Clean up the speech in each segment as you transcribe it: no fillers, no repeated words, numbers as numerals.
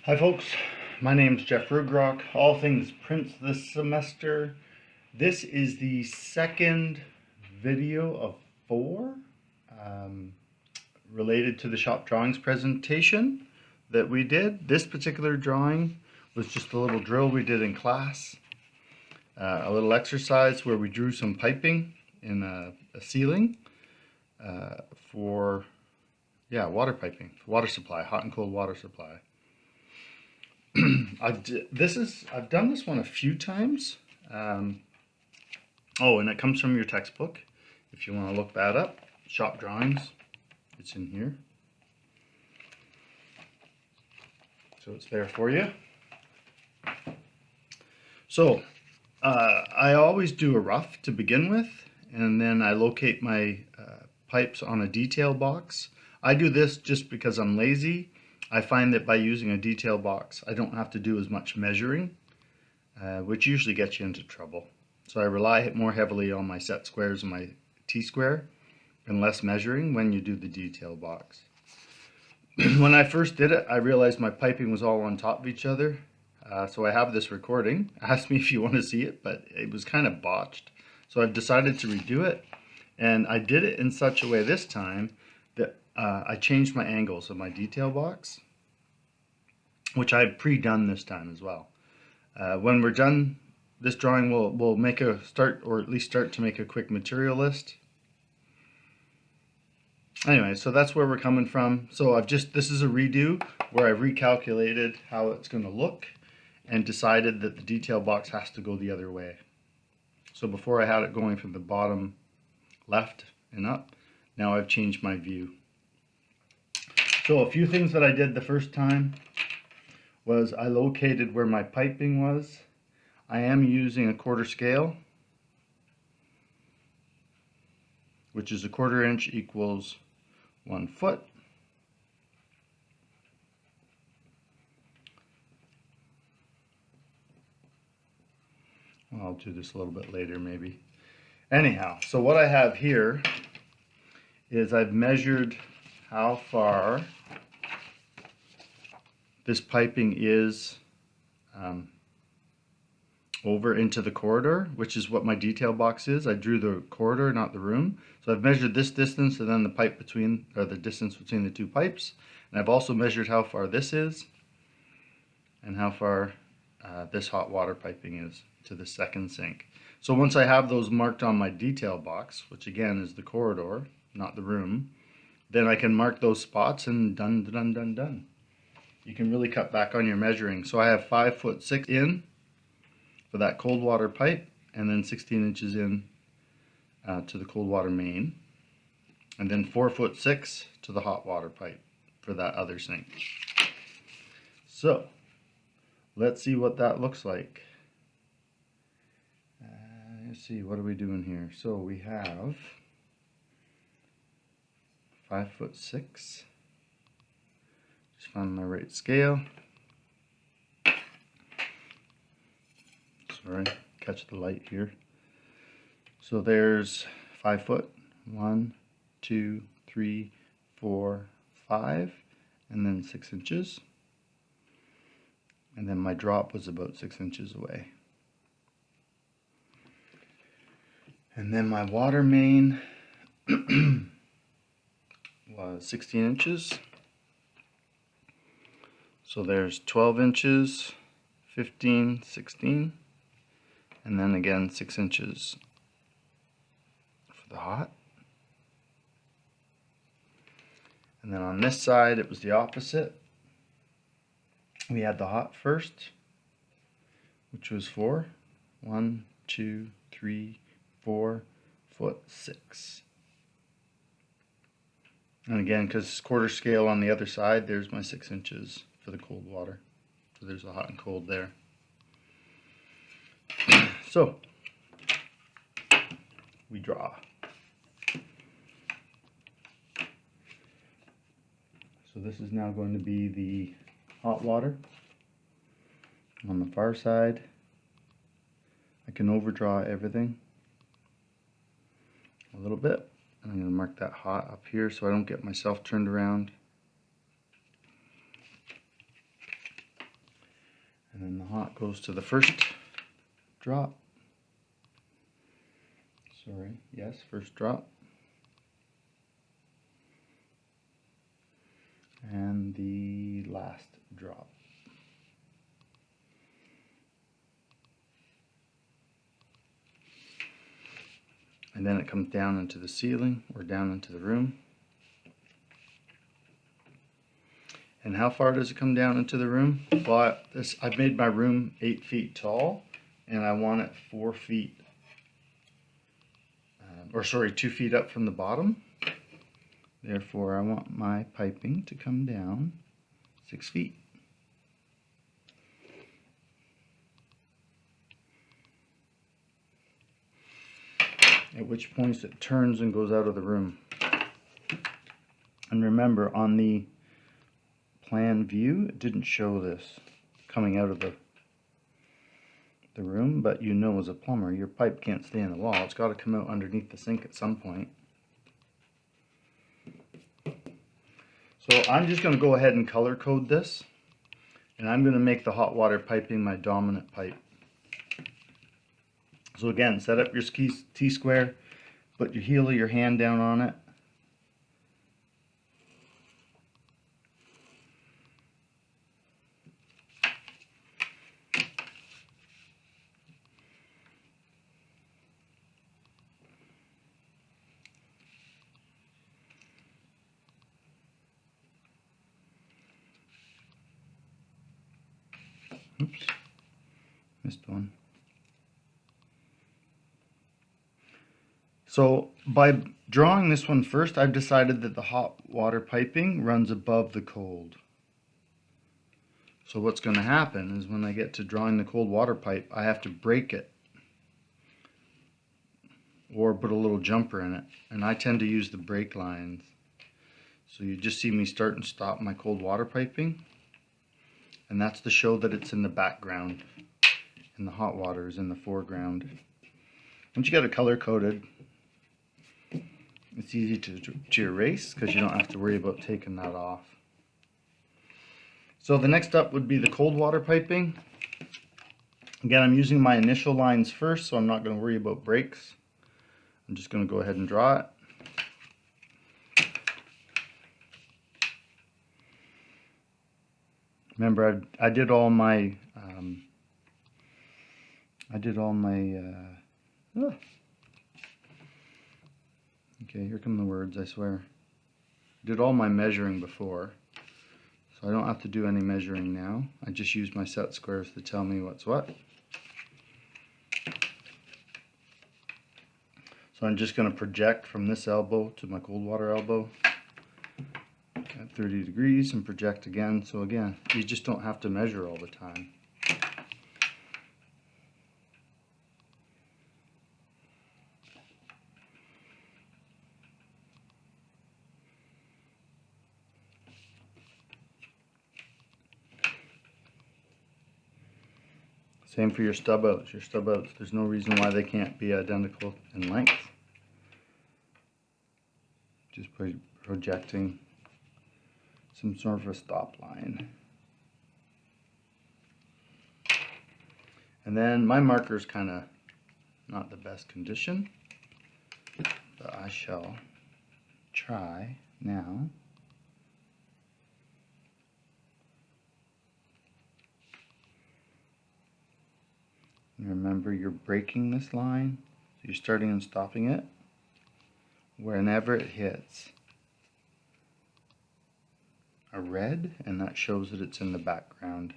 Hi folks, my name is Jeff Drwg, all things prints this semester. This is the second video of four related to the shop drawings presentation that we did. This particular drawing was just a little drill we did in class, a little exercise where we drew some piping in a ceiling for water piping, water supply, hot and cold water supply. I've done this one a few times. And it comes from your textbook. If you want to look that up, shop drawings, it's in here. So it's there for you. So I always do a rough to begin with, and then I locate my pipes on a detail box. I do this just because I'm lazy. I find that by using a detail box, I don't have to do as much measuring, which usually gets you into trouble. So I rely more heavily on my set squares and my T-square and less measuring when you do the detail box. When I first did it, I realized my piping was all on top of each other. So I have this recording. Ask me if you want to see it, but it was kind of botched. So I've decided to redo it. And I did it in such a way this time that I changed my angles of my detail box, which I've pre-done this time as well. When we're done this drawing, we'll make a start, or at least start to make a quick material list. Anyway, so that's where we're coming from. So this is a redo where I've recalculated how it's going to look and decided that the detail box has to go the other way. So before I had it going from the bottom left and up, now I've changed my view. So a few things that I did the first time was I located where my piping was. I am using a quarter scale, which is a 1/4 inch equals 1 foot. I'll do this a little bit later maybe. Anyhow, so what I have here is I've measured how far this piping is over into the corridor, which is what my detail box is. I drew the corridor, not the room. So I've measured this distance and then the pipe between, or the distance between the two pipes. And I've also measured how far this is and how far this hot water piping is to the second sink. So once I have those marked on my detail box, which again is the corridor, not the room, then I can mark those spots and done, done, done, done. You can really cut back on your measuring. So I have 5'6" in for that cold water pipe, and then 16 inches in to the cold water main, and then 4'6" to the hot water pipe for that other sink. So let's see what that looks like. Let's see, what are we doing here? So we have 5'6". Just find my right scale. Sorry, catch the light here. So there's 5 foot. 1, 2, 3, 4, 5, and then 6 inches. And then my drop was about 6 inches away. And then my water main was 16 inches. So there's 12 inches, 15, 16, and then again 6 inches for the hot. And then on this side it was the opposite. We had the hot first, which was 4. 1, 2, 3, 4'6". And again, because quarter scale on the other side, there's my 6 inches for the cold water. So there's a hot and cold there. So we draw. So this is now going to be the hot water. On the far side, I can overdraw everything a little bit. And I'm going to mark that hot up here so I don't get myself turned around. then the hot goes to the first drop. Sorry, yes, first drop. And the last drop. And then it comes down into the ceiling or down into the room. And how far does it come down into the room? Well, I've made my room 8 feet tall, and I want it 4 feet, 2 feet up from the bottom. Therefore, I want my piping to come down 6 feet. At which point it turns and goes out of the room. And remember, on the plan view, it didn't show this coming out of the room, but you know as a plumber, your pipe can't stay in the wall. It's got to come out underneath the sink at some point. So I'm just going to go ahead and color code this, and I'm going to make the hot water piping my dominant pipe. So again, set up your T-square, put your heel of your hand down on it. Oops, missed one. So by drawing this one first, I've decided that the hot water piping runs above the cold. So what's going to happen is when I get to drawing the cold water pipe, I have to break it or put a little jumper in it. And I tend to use the break lines. So you just see me start and stop my cold water piping. And that's to show that it's in the background and the hot water is in the foreground. Once you get it color coded, it's easy to erase because you don't have to worry about taking that off. So the next up would be the cold water piping. Again, I'm using my initial lines first, so I'm not going to worry about breaks. I'm just going to go ahead and draw it. Remember, I did all my okay, here come the words, I swear. I did all my measuring before, so I don't have to do any measuring now. I just use my set squares to tell me what's what. So I'm just going to project from this elbow to my cold water elbow at 30 degrees and project again. So again, you just don't have to measure all the time. Same for your stub outs. Your stub outs, there's no reason why they can't be identical in length. Just by projecting some sort of a stop line. And then my marker's kind of not the best condition, but I shall try now. And remember, you're breaking this line, so you're starting and stopping it whenever it hits a red, and that shows that it's in the background.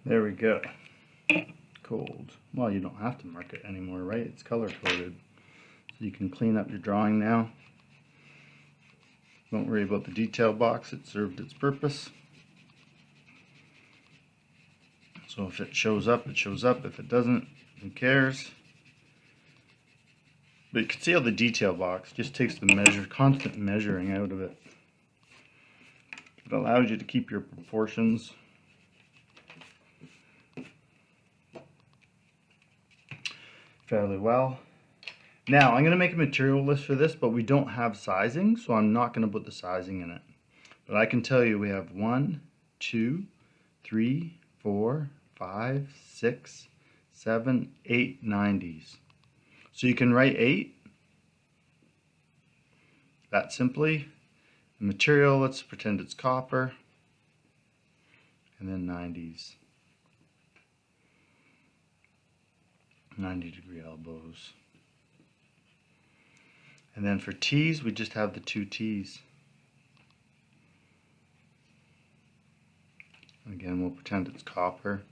There we go. Cold. Well, you don't have to mark it anymore, right? It's color coded. You can clean up your drawing now. Don't worry about the detail box, it served its purpose. So if it shows up, it shows up. If it doesn't, who cares? But you can see how the detail box just takes the constant measuring out of it. It allows you to keep your proportions. Fairly well. Now I'm going to make a material list for this, but we don't have sizing, so I'm not going to put the sizing in it. But I can tell you we have 1, 2, 3, 4, 5, 6, 7, 8 90s. So you can write 8 that simply. The material, let's pretend it's copper, and then 90s. 90-degree elbows. And then for T's, we just have the 2 T's. Again, we'll pretend it's copper.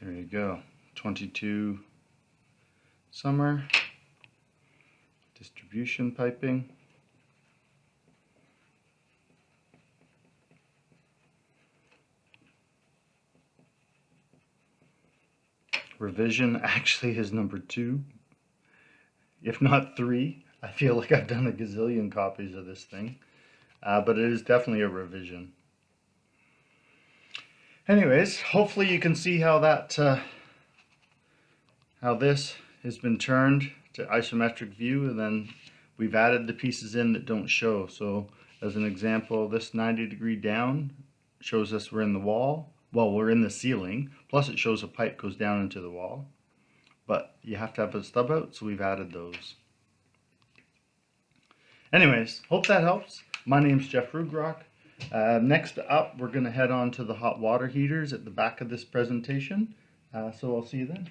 There you go. 22 summer. Distribution piping. Revision actually is number 2, if not 3. I feel like I've done a gazillion copies of this thing, but it is definitely a revision. Anyways, hopefully you can see how that how this has been turned to isometric view, and then we've added the pieces in that don't show. So as an example, this 90-degree down shows us we're in the wall. Well, we're in the ceiling, plus it shows a pipe goes down into the wall. But you have to have a stub out, so we've added those. Anyways, hope that helps. My name's Jeff Drwg. Next up, we're going to head on to the hot water heaters at the back of this presentation. So I'll see you then.